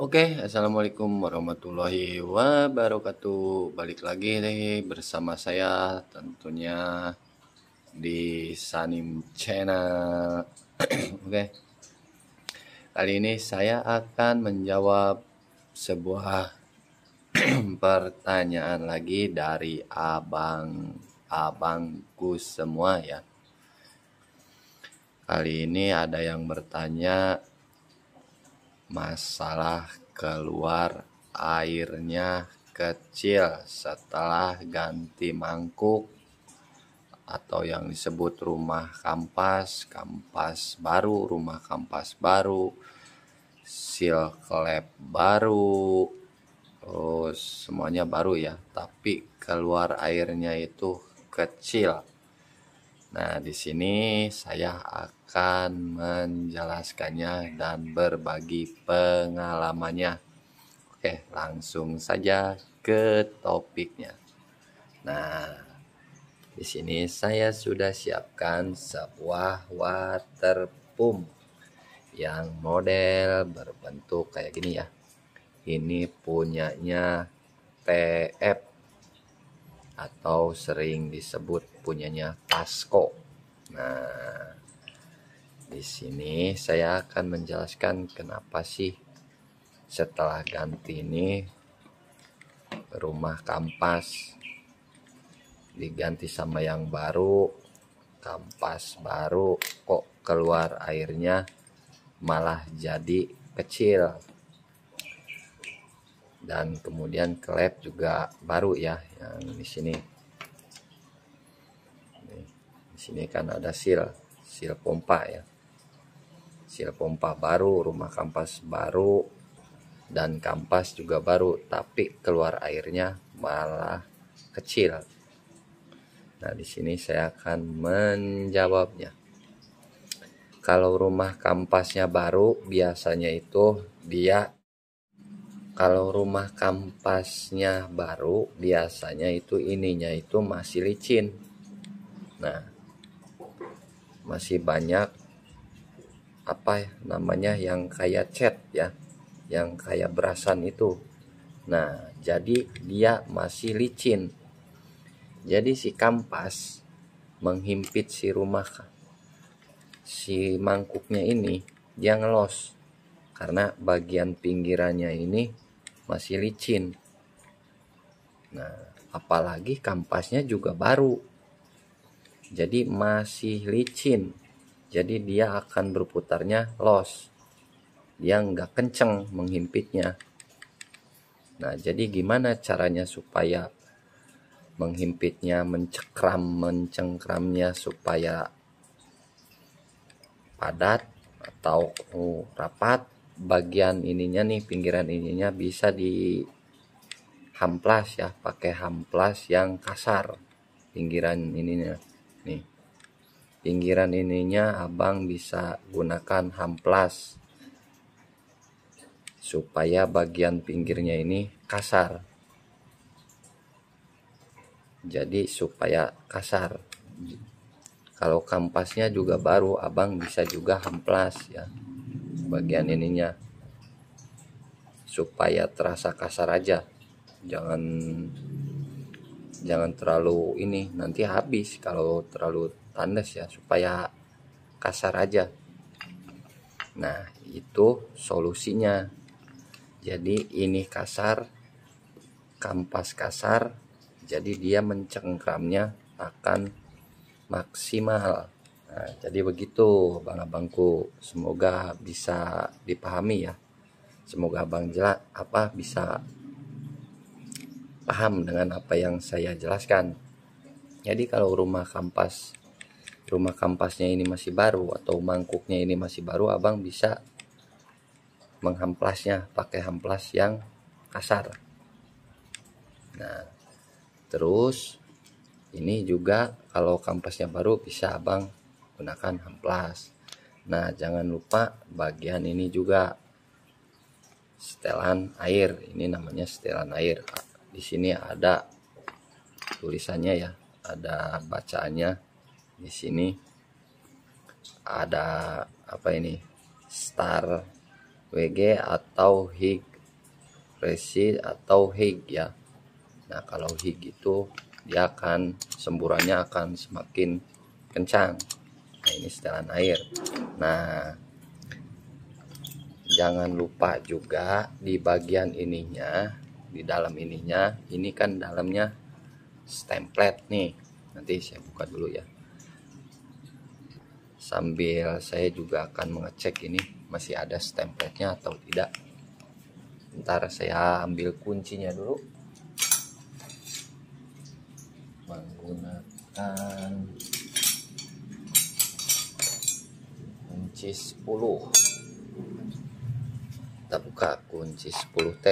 Oke, assalamualaikum warahmatullahi wabarakatuh. Balik lagi nih bersama saya tentunya di Sanim Channel. Oke, kali ini saya akan menjawab sebuah pertanyaan lagi dari abangku semua ya. Kali ini ada yang bertanya masalah keluar airnya kecil setelah ganti mangkuk atau yang disebut rumah kampas baru, rumah kampas baru, seal klep baru, terus semuanya baru ya, tapi keluar airnya itu kecil. Nah, di sini saya akan menjelaskannya dan berbagi pengalamannya. Oke, langsung saja ke topiknya. Nah, di sini saya sudah siapkan sebuah water pump yang model berbentuk kayak gini ya. Ini punyanya TF atau sering disebut punyanya Tasco. Nah, di sini saya akan menjelaskan kenapa sih setelah ganti ini rumah kampas diganti sama yang baru, kampas baru kok keluar airnya malah jadi kecil. Dan kemudian klep juga baru ya, yang di sini. Di sini kan ada seal pompa ya. Seal pompa baru, rumah kampas baru, dan kampas juga baru, tapi keluar airnya malah kecil. Nah, di sini saya akan menjawabnya. Kalau rumah kampasnya baru, biasanya itu ininya itu masih licin. Nah, masih banyak yang kayak cat ya, yang kayak berasan itu. Nah, jadi dia masih licin. Jadi si kampas menghimpit si mangkuknya ini, dia ngelos karena bagian pinggirannya ini masih licin. Nah, apalagi kampasnya juga baru, jadi masih licin. Jadi dia akan berputarnya los, dia nggak kenceng menghimpitnya. Nah, jadi gimana caranya supaya menghimpitnya, mencengkramnya supaya padat atau rapat? Bagian ininya nih, pinggiran ininya bisa dihamplas ya, pakai hamplas yang kasar. Pinggiran ininya nih, pinggiran ininya abang bisa gunakan hamplas supaya bagian pinggirnya ini kasar. Jadi supaya kasar. Kalau kampasnya juga baru, abang bisa juga hamplas ya bagian ininya supaya terasa kasar aja. Jangan terlalu ini, nanti habis kalau terlalu tandas ya, supaya kasar aja. Nah, itu solusinya. Jadi ini kasar, kampas kasar, jadi dia mencengkramnya akan maksimal. Nah, jadi begitu abang-abangku, semoga bisa dipahami ya. Semoga abang bisa paham dengan apa yang saya jelaskan. Jadi kalau rumah kampasnya ini masih baru atau mangkuknya ini masih baru, abang bisa menghamplasnya pakai hamplas yang kasar. Nah, terus ini juga kalau kampasnya baru bisa abang gunakan hamplas. Nah, jangan lupa bagian ini juga setelan air. Ini namanya setelan air. Di sini ada tulisannya ya, ada bacaannya. Di sini ada Star WG atau resi atau hig ya. Nah kalau hig itu dia akan semburannya akan semakin kencang. Nah ini setelan air. Nah jangan lupa juga di bagian ininya, di dalam ininya, ini kan dalamnya stemplet nih. Nanti saya buka dulu ya. Sambil saya juga akan mengecek ini masih ada stempletnya atau tidak. Ntar saya ambil kuncinya dulu. Menggunakan kunci 10. Kita buka kunci 10T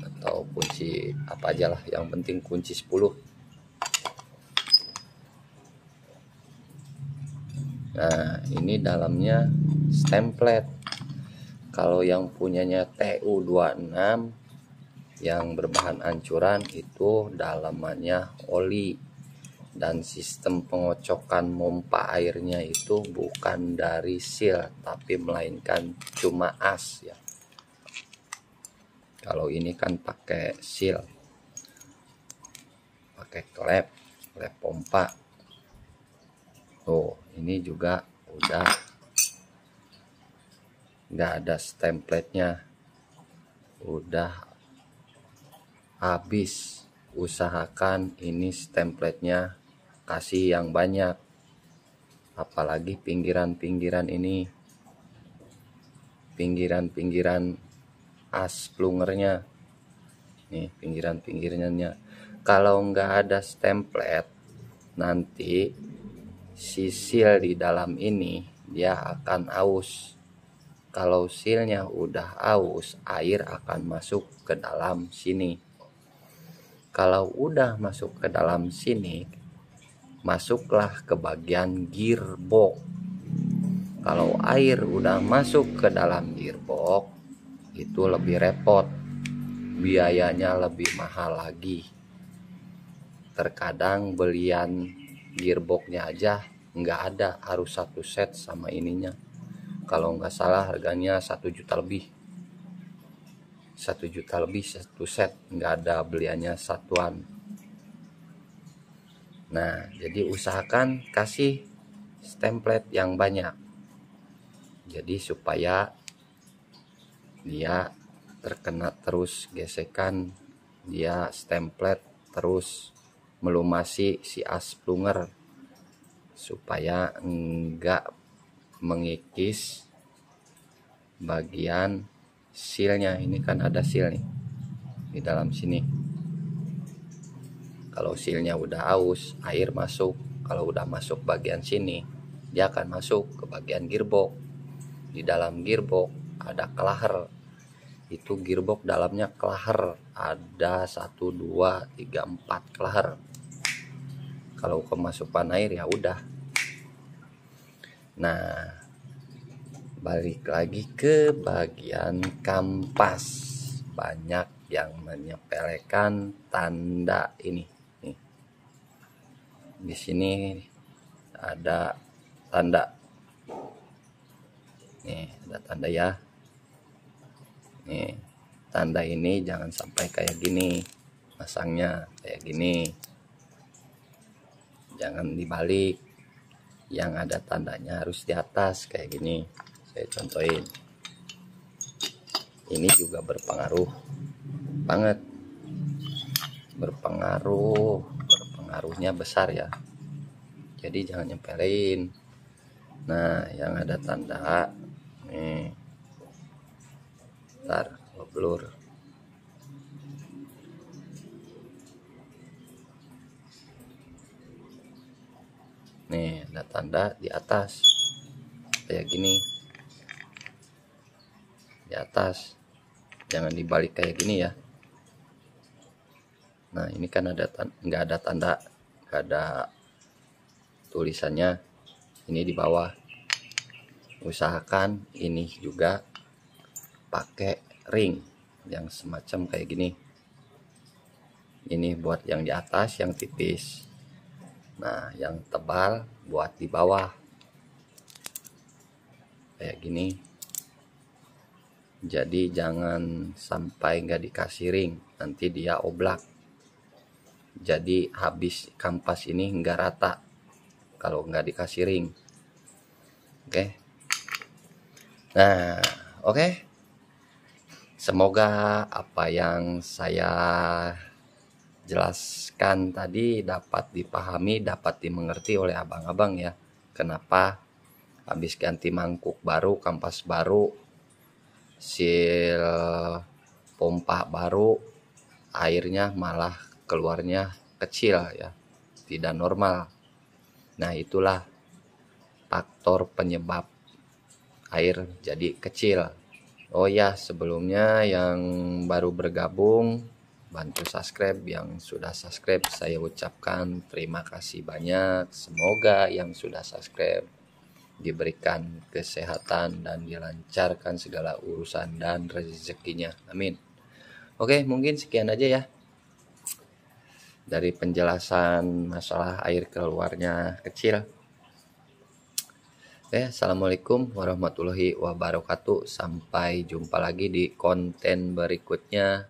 atau kunci apa aja lah, yang penting kunci 10. Nah ini dalamnya stemplet. Kalau yang punyanya TU26 yang berbahan ancuran itu dalamannya oli, dan sistem pengocokan pompa airnya itu bukan dari seal tapi melainkan cuma as ya. Kalau ini kan pakai seal, pakai klep pompa. Oh ini juga udah nggak ada stempletnya, udah habis. Usahakan ini stempletnya kasih yang banyak, apalagi pinggiran-pinggiran ini, pinggiran-pinggiran as plungernya nih, pinggiran-pinggirannya. Kalau nggak ada stemplet, nanti sisil di dalam ini dia akan aus. Kalau silnya udah aus, air akan masuk ke dalam sini. Kalau udah masuk ke dalam sini, masuklah ke bagian gearbox. Kalau air udah masuk ke dalam gearbox, itu lebih repot, biayanya lebih mahal lagi. Terkadang belian gearboxnya aja nggak ada, harus satu set sama ininya. Kalau nggak salah harganya 1 juta lebih, 1 juta lebih satu set, nggak ada beliannya satuan. Nah jadi usahakan kasih stemplet yang banyak, jadi supaya dia terkena terus gesekan, dia stemplet terus melumasi si as plunger supaya enggak mengikis bagian sealnya. Ini kan ada seal nih di dalam sini. Kalau sealnya udah aus, air masuk. Kalau udah masuk bagian sini, dia akan masuk ke bagian gearbox. Di dalam gearbox ada kelaher. Itu gearbox dalamnya kelaher, ada 1 2 3 4 kelaher. Kalau kemasukan air ya udah. Nah balik lagi ke bagian kampas, banyak yang menyepelekan tanda ini. Nih. Di sini ada tanda. Nih ada tanda ya. Nih tanda ini jangan sampai kayak gini masangnya, kayak gini. Jangan dibalik, yang ada tandanya harus di atas kayak gini. Saya contohin. Ini juga berpengaruh banget, berpengaruhnya besar ya. Jadi jangan nyempelin. Nah yang ada tanda nih, ntar blur. Nih ada tanda di atas kayak gini, di atas, jangan dibalik kayak gini ya. Nah ini kan ada nggak ada tanda, nggak ada tulisannya, ini di bawah. Usahakan ini juga pakai ring yang semacam kayak gini. Ini buat yang di atas, yang tipis. Nah yang tebal buat di bawah kayak gini. Jadi jangan sampai nggak dikasih ring, nanti dia oblak. Jadi habis kampas ini nggak rata kalau nggak dikasih ring. Oke. Nah, oke. Semoga apa yang saya jelaskan tadi dapat dipahami, dapat dimengerti oleh abang-abang ya. Kenapa habis ganti mangkuk baru, kampas baru, seal pompa baru, airnya malah keluarnya kecil ya, tidak normal. Nah, itulah faktor penyebab air jadi kecil. Oh ya, sebelumnya yang baru bergabung, bantu subscribe. Yang sudah subscribe saya ucapkan terima kasih banyak. Semoga yang sudah subscribe diberikan kesehatan dan dilancarkan segala urusan dan rezekinya. Amin. Oke, mungkin sekian aja ya dari penjelasan masalah air keluarnya kecil. Assalamualaikum warahmatullahi wabarakatuh. Sampai jumpa lagi di konten berikutnya.